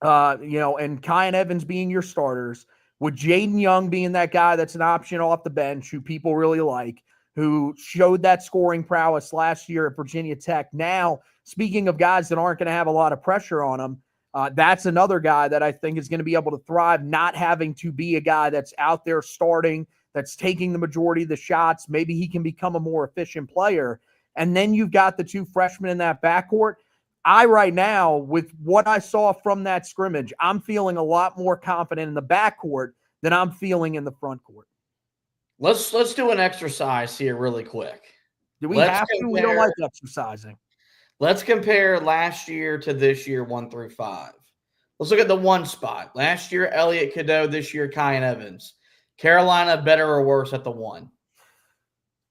and Kyan Evans being your starters, with Jaden Young being that guy that's an option off the bench who people really like, who showed that scoring prowess last year at Virginia Tech. Now, speaking of guys that aren't going to have a lot of pressure on them, that's another guy that I think is going to be able to thrive, not having to be a guy that's out there starting, that's taking the majority of the shots. Maybe he can become a more efficient player. And then you've got the 2 freshmen in that backcourt. Right now, with what I saw from that scrimmage, I'm feeling a lot more confident in the backcourt than I'm feeling in the front court. Let's do an exercise here really quick. Do we have to? We don't like exercising. Let's compare last year to this year, 1 through 5. Let's look at the 1 spot. Last year, Elliot Cadeau. This year, Kyan Evans. Carolina, better or worse at the 1?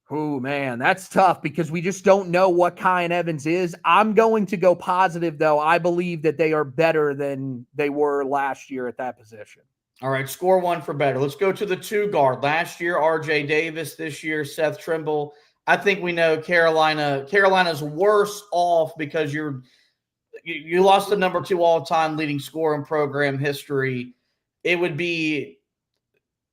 Oh, man, that's tough because we just don't know what Kyan Evans is. I'm going to go positive, though. I believe that they are better than they were last year at that position. All right, score 1 for better. Let's go to the 2 guard. Last year, R.J. Davis. This year, Seth Trimble. I think we know Carolina's worse off because you lost the number 2 all-time leading scorer in program history. It would be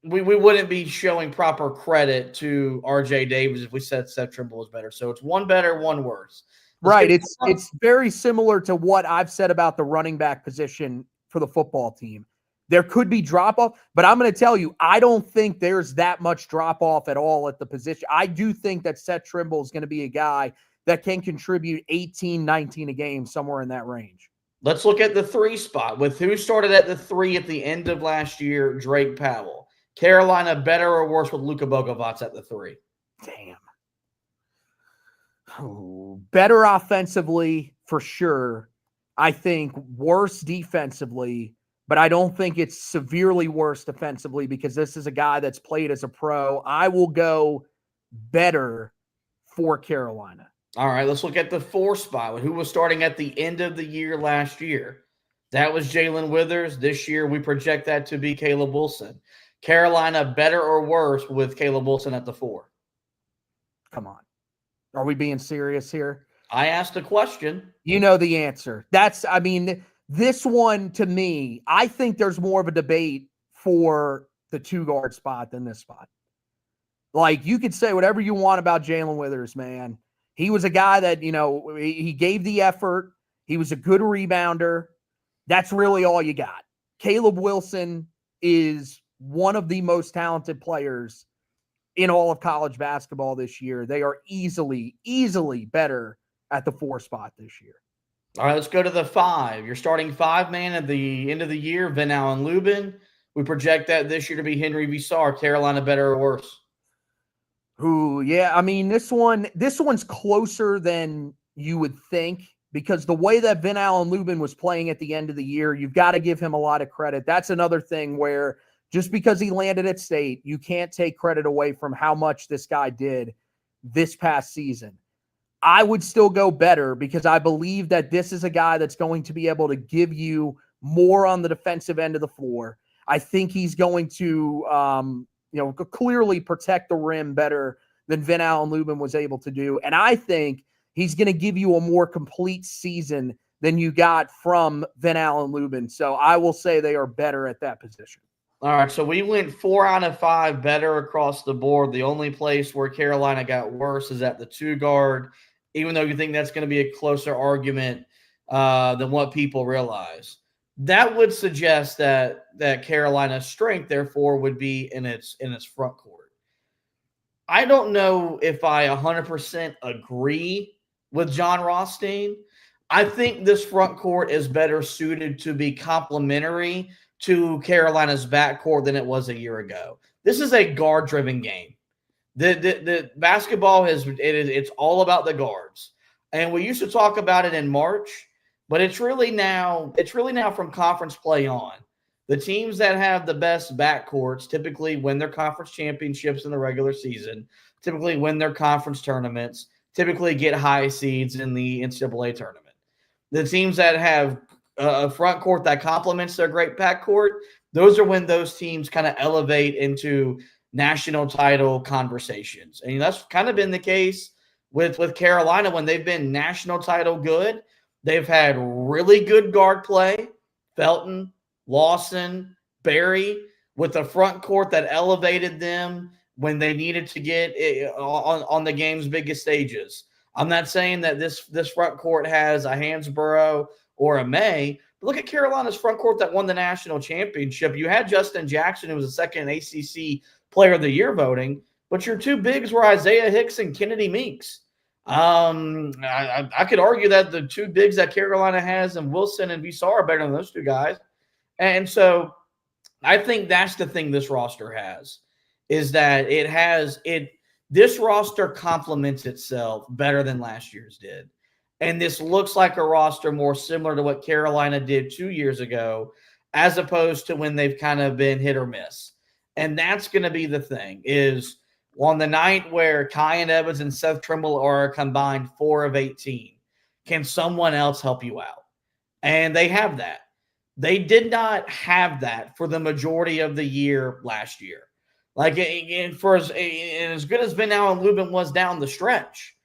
we wouldn't be showing proper credit to R.J. Davis if we said Seth Trimble was better. So it's 1 better, 1 worse. Right. It's very similar to what I've said about the running back position for the football team. There could be drop-off, but I'm going to tell you, I don't think there's that much drop-off at all at the position. I do think that Seth Trimble is going to be a guy that can contribute 18, 19 a game, somewhere in that range. Let's look at the 3 spot with who started at the 3 at the end of last year, Drake Powell. Carolina, better or worse with Luka Bogovac at the 3? Damn. Oh, better offensively, for sure. I think worse defensively, but I don't think it's severely worse defensively because this is a guy that's played as a pro. I will go better for Carolina. All right, let's look at the 4 spot. Who was starting at the end of the year last year? That was Jalen Withers. This year, we project that to be Caleb Wilson. Carolina, better or worse with Caleb Wilson at the 4? Come on. Are we being serious here? I asked a question. You know the answer. This one, to me, I think there's more of a debate for the 2 guard spot than this spot. Like, you could say whatever you want about Jalen Withers, man. He was a guy that, he gave the effort. He was a good rebounder. That's really all you got. Caleb Wilson is one of the most talented players in all of college basketball this year. They are easily better at the 4 spot this year. All right, let's go to the 5. You're starting 5-man at the end of the year, Van Allen Lubin. We project that this year to be Henry Visar. Carolina better or worse? Yeah, I mean, this one's closer than you would think, because the way that Van Allen Lubin was playing at the end of the year, you've got to give him a lot of credit. That's another thing where just because he landed at State, you can't take credit away from how much this guy did this past season. I would still go better because I believe that this is a guy that's going to be able to give you more on the defensive end of the floor. I think he's going to clearly protect the rim better than Van Allen Lubin was able to do. And I think he's going to give you a more complete season than you got from Van Allen Lubin. So I will say they are better at that position. All right, so we went 4 out of 5 better across the board. The only place where Carolina got worse is at the 2 guard, even though you think that's going to be a closer argument than what people realize. That would suggest that Carolina's strength, therefore, would be in its front court. I don't know if I 100% agree with Jon Rothstein. I think this front court is better suited to be complementary to Carolina's backcourt than it was a year ago. This is a guard-driven game. The basketball it's all about the guards. And we used to talk about it in March, but it's really now from conference play on. The teams that have the best backcourts typically win their conference championships in the regular season, typically win their conference tournaments, typically get high seeds in the NCAA tournament. The teams that have a front court that complements their great backcourt, those are when those teams kind of elevate into national title conversations. And that's kind of been the case with Carolina when they've been national title good. They've had really good guard play, Felton, Lawson, Barry, with a front court that elevated them when they needed to get on the game's biggest stages. I'm not saying that this front court has a Hansborough or a May, but look at Carolina's front court that won the national championship. You had Justin Jackson, who was the second ACC Player of the Year voting, but your 2 bigs were Isaiah Hicks and Kennedy Meeks. I could argue that the 2 bigs that Carolina has and Wilson and Visar are better than those 2 guys. And so I think that's the thing this roster has, is that this roster complements itself better than last year's did. And this looks like a roster more similar to what Carolina did 2 years ago, as opposed to when they've kind of been hit or miss. And that's going to be the thing, is on the night where Kyan Evans and Seth Trimble are combined 4 of 18, can someone else help you out? And they have that. They did not have that for the majority of the year last year. Like, as good as Van Allen Lubin was down the stretch,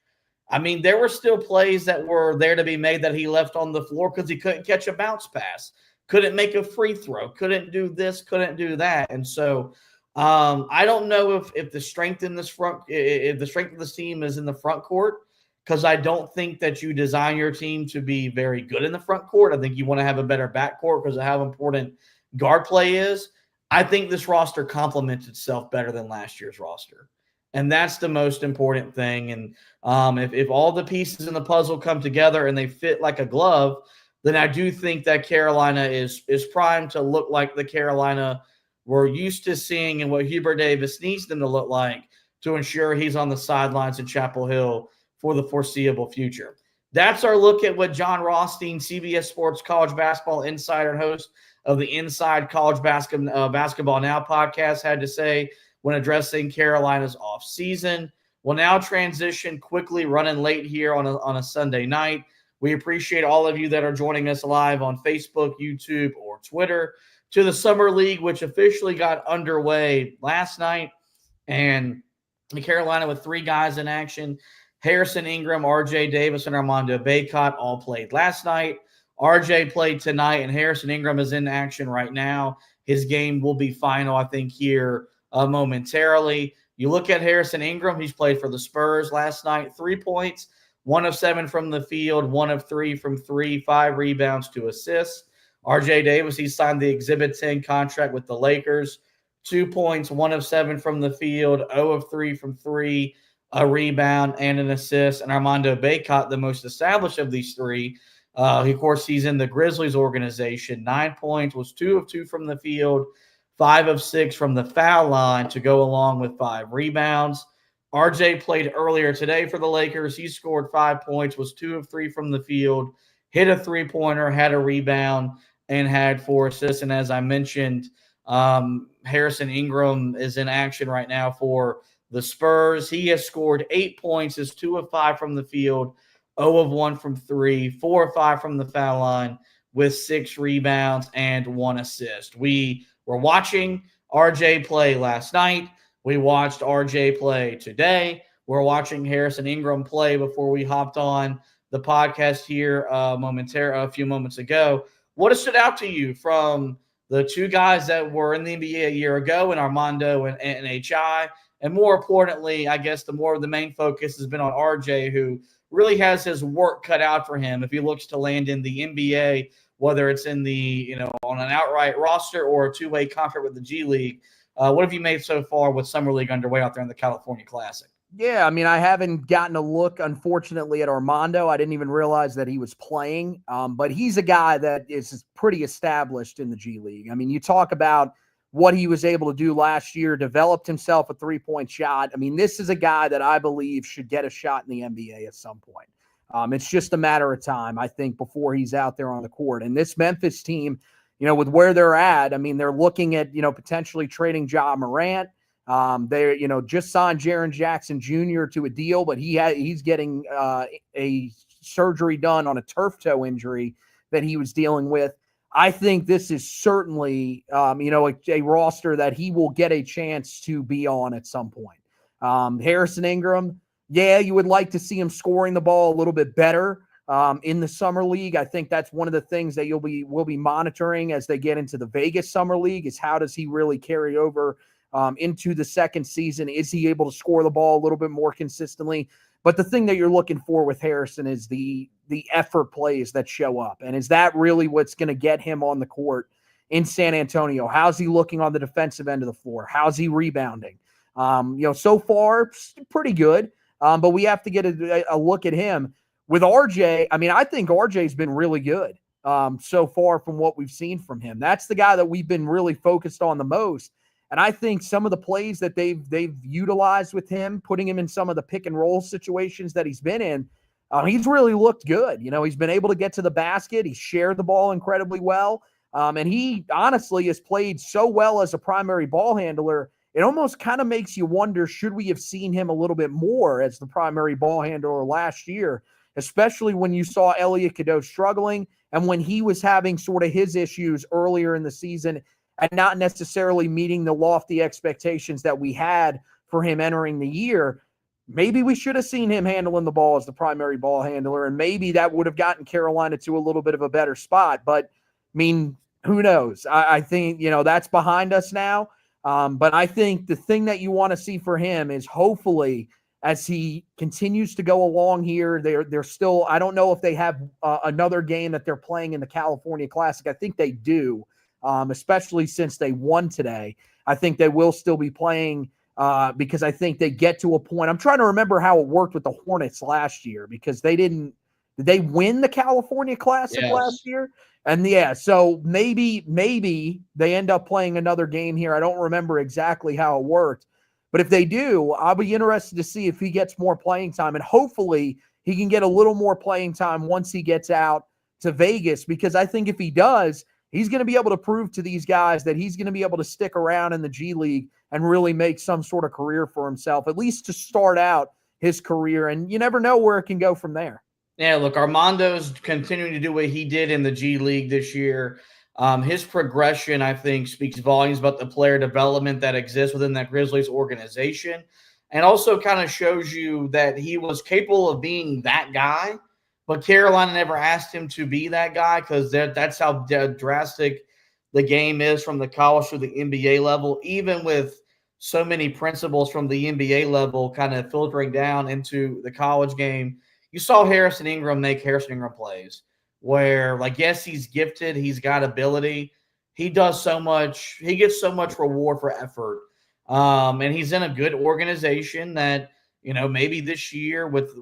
I mean, there were still plays that were there to be made that he left on the floor because he couldn't catch a bounce pass, couldn't make a free throw, couldn't do this, couldn't do that. And so I don't know if the strength in this if the strength of this team is in the front court, because I don't think that you design your team to be very good in the front court. I think you want to have a better backcourt because of how important guard play is. I think this roster complements itself better than last year's roster. And that's the most important thing. And if all the pieces in the puzzle come together and they fit like a glove, then I do think that Carolina is primed to look like the Carolina we're used to seeing and what Hubert Davis needs them to look like to ensure he's on the sidelines in Chapel Hill for the foreseeable future. That's our look at what Jon Rothstein, CBS Sports College Basketball Insider and host of the Inside College Basketball Now podcast, had to say when addressing Carolina's offseason. We'll now transition quickly, running late here on a Sunday night. We appreciate all of you that are joining us live on Facebook, YouTube, or Twitter, to the Summer League, which officially got underway last night. And Carolina with 3 guys in action. Harrison Ingram, RJ Davis, and Armando Bacot all played last night. RJ played tonight, and Harrison Ingram is in action right now. His game will be final, I think, here momentarily. You look at Harrison Ingram, he's played for the Spurs last night, 3 points, 1 of 7 from the field, 1 of 3 from 3, 5 rebounds, 2 assists. RJ Davis, he signed the Exhibit 10 contract with the Lakers, 2 points, 1 of 7 from the field, 0 of 3 from 3, a rebound and an assist. And Armando Bacot, the most established of these 3, Of course, he's in the Grizzlies organization. 9 points, was 2 of 2 from the field, 5 of 6 from the foul line to go along with 5 rebounds. RJ played earlier today for the Lakers. He scored 5 points, was 2 of 3 from the field, hit a three-pointer, had a rebound, and had 4 assists. And as I mentioned, Harrison Ingram is in action right now for the Spurs. He has scored 8 points, is 2 of 5 from the field, 0 of 1 from 3, 4 of 5 from the foul line with 6 rebounds and 1 assist. We were watching RJ play last night. We watched RJ play today. We're watching Harrison Ingram play before we hopped on the podcast here a few moments ago. What has stood out to you from the two guys that were in the NBA a year ago, in Armando and HI? And more importantly, I guess the main focus has been on RJ, who really has his work cut out for him if he looks to land in the NBA, whether it's in the, on an outright roster or a two-way contract with the G League. What have you made so far with Summer League underway out there in the California Classic? Yeah, I mean, I haven't gotten a look, unfortunately, at Armando. I didn't even realize that he was playing. But he's a guy that is pretty established in the G League. I mean, you talk about what he was able to do last year, developed himself a three-point shot. I mean, this is a guy that I believe should get a shot in the NBA at some point. It's just a matter of time, I think, before he's out there on the court. And this Memphis team, with where they're at, I mean, they're looking at, potentially trading Ja Morant. They, just signed Jaren Jackson Jr. to a deal, but he's getting a surgery done on a turf toe injury that he was dealing with. I think this is certainly, a roster that he will get a chance to be on at some point. Harrison Ingram, yeah, you would like to see him scoring the ball a little bit better in the Summer League. I think that's one of the things that we'll be monitoring as they get into the Vegas Summer League, is how does he really carry over into the second season? Is he able to score the ball a little bit more consistently? But the thing that you're looking for with Harrison is the effort plays that show up. And is that really what's going to get him on the court in San Antonio? How's he looking on the defensive end of the floor? How's he rebounding? So far, pretty good. But we have to get a look at him. With RJ, I mean, I think RJ's been really good so far from what we've seen from him. That's the guy that we've been really focused on the most. And I think some of the plays that they've utilized with him, putting him in some of the pick and roll situations that he's been in, he's really looked good. He's been able to get to the basket. He's shared the ball incredibly well. And he honestly has played so well as a primary ball handler. It almost kind of makes you wonder, should we have seen him a little bit more as the primary ball handler last year, especially when you saw Elliot Cadeau struggling and when he was having sort of his issues earlier in the season and not necessarily meeting the lofty expectations that we had for him entering the year. Maybe we should have seen him handling the ball as the primary ball handler, and maybe that would have gotten Carolina to a little bit of a better spot. But, I mean, who knows? I think, that's behind us now. But I think the thing that you want to see for him is hopefully as he continues to go along here, they're still – I don't know if they have another game that they're playing in the California Classic. I think they do. Especially since they won today. I think they will still be playing because I think they get to a point. I'm trying to remember how it worked with the Hornets last year, because did they win the California Classic last year? And so maybe they end up playing another game here. I don't remember exactly how it worked, but if they do, I'll be interested to see if he gets more playing time, and hopefully he can get a little more playing time once he gets out to Vegas, because I think if he does, he's going to be able to prove to these guys that he's going to be able to stick around in the G League and really make some sort of career for himself, at least to start out his career. And you never know where it can go from there. Yeah, look, Armando's continuing to do what he did in the G League this year. His progression, I think, speaks volumes about the player development that exists within that Grizzlies organization, and also kind of shows you that he was capable of being that guy. But Carolina never asked him to be that guy, because that's how drastic the game is from the college to the NBA level, even with so many principles from the NBA level kind of filtering down into the college game. You saw Harrison Ingram make Harrison Ingram plays where, yes, he's gifted, he's got ability. He does so much. He gets so much reward for effort. And he's in a good organization that maybe this year with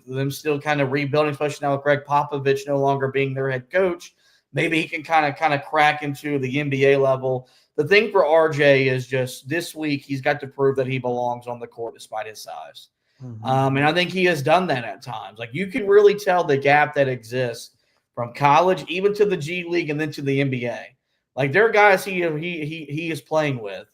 them still kind of rebuilding, especially now with Greg Popovich no longer being their head coach, maybe he can kind of crack into the NBA level. The thing for RJ is just this week he's got to prove that he belongs on the court despite his size. And I think he has done that at times. Like, you can really tell the gap that exists from college even to the G League and then to the NBA. Like, there are guys he is playing with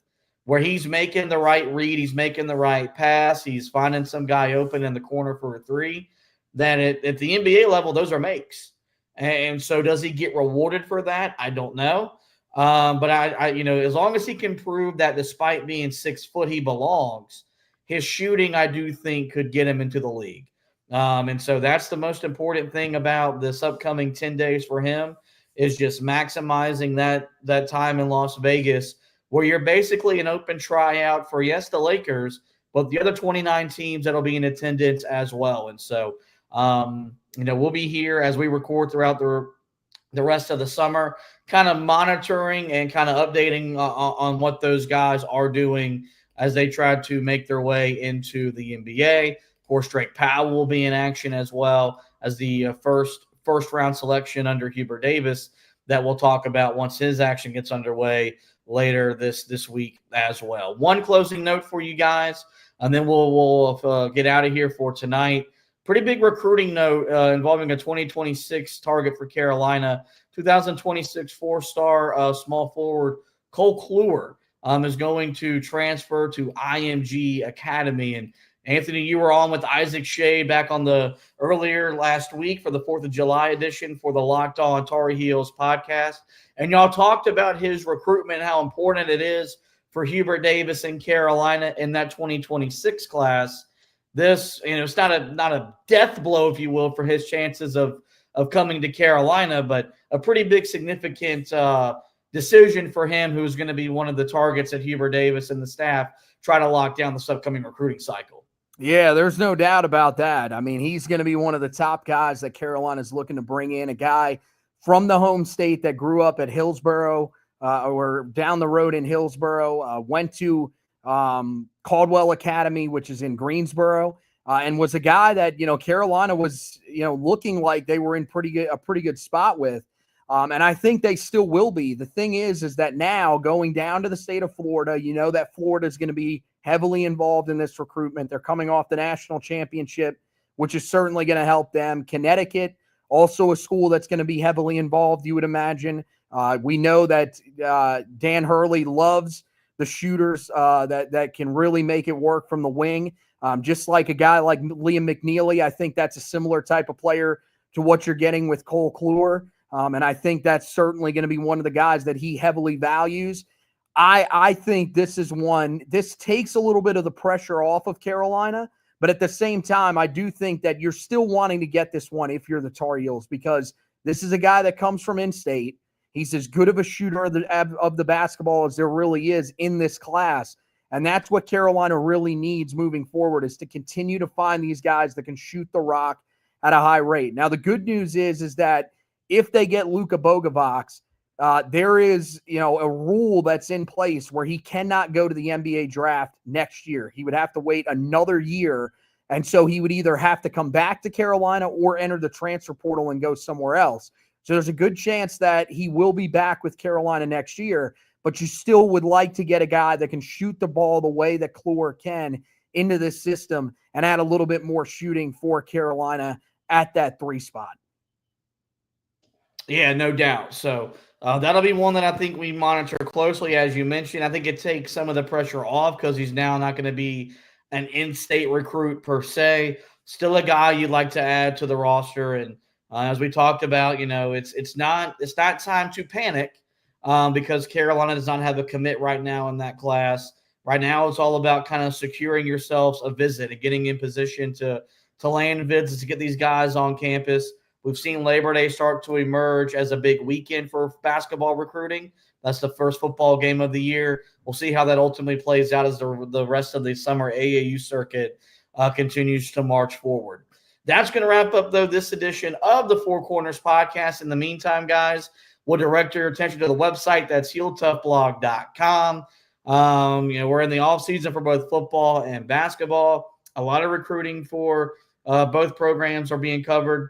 where he's making the right read, he's making the right pass, he's finding some guy open in the corner for a three. That at the NBA level, those are makes. And so does he get rewarded for that? I don't know. But I as long as he can prove that despite being 6 foot, he belongs, his shooting, I do think, could get him into the league. And so that's the most important thing about this upcoming 10 days for him, is just maximizing that time in Las Vegas, where you're basically an open tryout for, yes, the Lakers, but the other 29 teams that'll be in attendance as well. And so, we'll be here as we record throughout the rest of the summer, kind of monitoring and kind of updating on what those guys are doing as they try to make their way into the NBA. Of course, Drake Powell will be in action as well as the first round selection under Hubert Davis that we'll talk about once his action gets underway later this week as well. One closing note for you guys, and then we'll get out of here for tonight. Pretty big recruiting note involving a 2026 target for Carolina. 2026 4-star small forward Cole Kluwer is going to transfer to IMG Academy. And Anthony, you were on with Isaac Shea back on the earlier last week for the 4th of July edition for the Locked On Tar Heels podcast. And y'all talked about his recruitment, how important it is for Hubert Davis and Carolina in that 2026 class. This, it's not a death blow, if you will, for his chances of coming to Carolina, but a pretty big significant decision for him, who's going to be one of the targets that Hubert Davis and the staff try to lock down this upcoming recruiting cycle. Yeah, there's no doubt about that. I mean, he's going to be one of the top guys that Carolina's looking to bring in, a guy from the home state that grew up at Hillsboro or down the road in Hillsboro, went to Caldwell Academy, which is in Greensboro, and was a guy that, Carolina was, looking like they were in a pretty good spot with. And I think they still will be. The thing is that now going down to the state of Florida, that Florida is going to be heavily involved in this recruitment. They're coming off the national championship, which is certainly going to help them. Connecticut, also a school that's going to be heavily involved, you would imagine. We know that Dan Hurley loves the shooters that can really make it work from the wing. Just like a guy like Liam McNeely, I think that's a similar type of player to what you're getting with Cole Kluwer. And I think that's certainly going to be one of the guys that he heavily values. I think this takes a little bit of the pressure off of Carolina, but at the same time, I do think that you're still wanting to get this one if you're the Tar Heels, because this is a guy that comes from in-state. He's as good of a shooter of the basketball as there really is in this class. And that's what Carolina really needs moving forward, is to continue to find these guys that can shoot the rock at a high rate. Now, the good news is that if they get Luka Bogovac, there is, a rule that's in place where he cannot go to the NBA draft next year. He would have to wait another year. And so he would either have to come back to Carolina or enter the transfer portal and go somewhere else. So there's a good chance that he will be back with Carolina next year, but you still would like to get a guy that can shoot the ball the way that Kluwer can into this system and add a little bit more shooting for Carolina at that 3 spot. Yeah, no doubt. So that'll be one that I think we monitor closely. As you mentioned, I think it takes some of the pressure off because he's now not going to be an in-state recruit per se. Still a guy you'd like to add to the roster. And as we talked about, it's not time to panic because Carolina does not have a commit right now in that class. Right now, it's all about kind of securing yourselves a visit and getting in position to land visits to get these guys on campus. We've seen Labor Day start to emerge as a big weekend for basketball recruiting. That's the first football game of the year. We'll see how that ultimately plays out as the rest of the summer AAU circuit continues to march forward. That's going to wrap up, though, this edition of the Four Corners podcast. In the meantime, guys, we'll direct your attention to the website. That's HeelToughBlog.com. We're in the off season for both football and basketball. A lot of recruiting for both programs are being covered.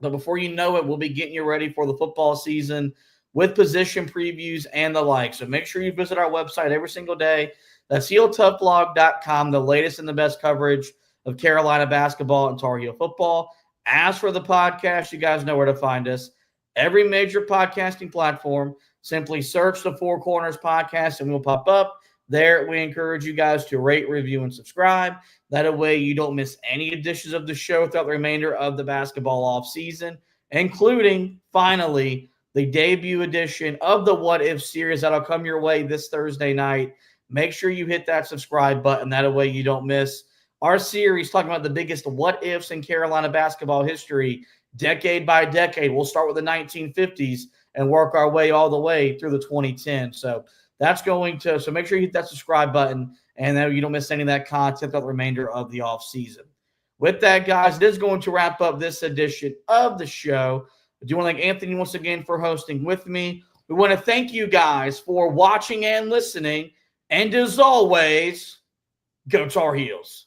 But before you know it, we'll be getting you ready for the football season with position previews and the like. So make sure you visit our website every single day. That's HeelToughBlog.com, the latest and the best coverage of Carolina basketball and Tar Heel football. As for the podcast, you guys know where to find us. Every major podcasting platform, simply search the Four Corners Podcast and we'll pop up. There, we encourage you guys to rate, review, and subscribe. That way you don't miss any editions of the show throughout the remainder of the basketball off season, including, finally, the debut edition of the What If series that'll come your way this Thursday night. Make sure you hit that subscribe button. That way you don't miss our series talking about the biggest what ifs in Carolina basketball history, decade by decade. We'll start with the 1950s and work our way all the way through the 2010s. So that's going to – so make sure you hit that subscribe button and that you don't miss any of that content throughout the remainder of the offseason. With that, guys, it is going to wrap up this edition of the show. I do want to thank Anthony once again for hosting with me. We want to thank you guys for watching and listening. And as always, go Tar Heels.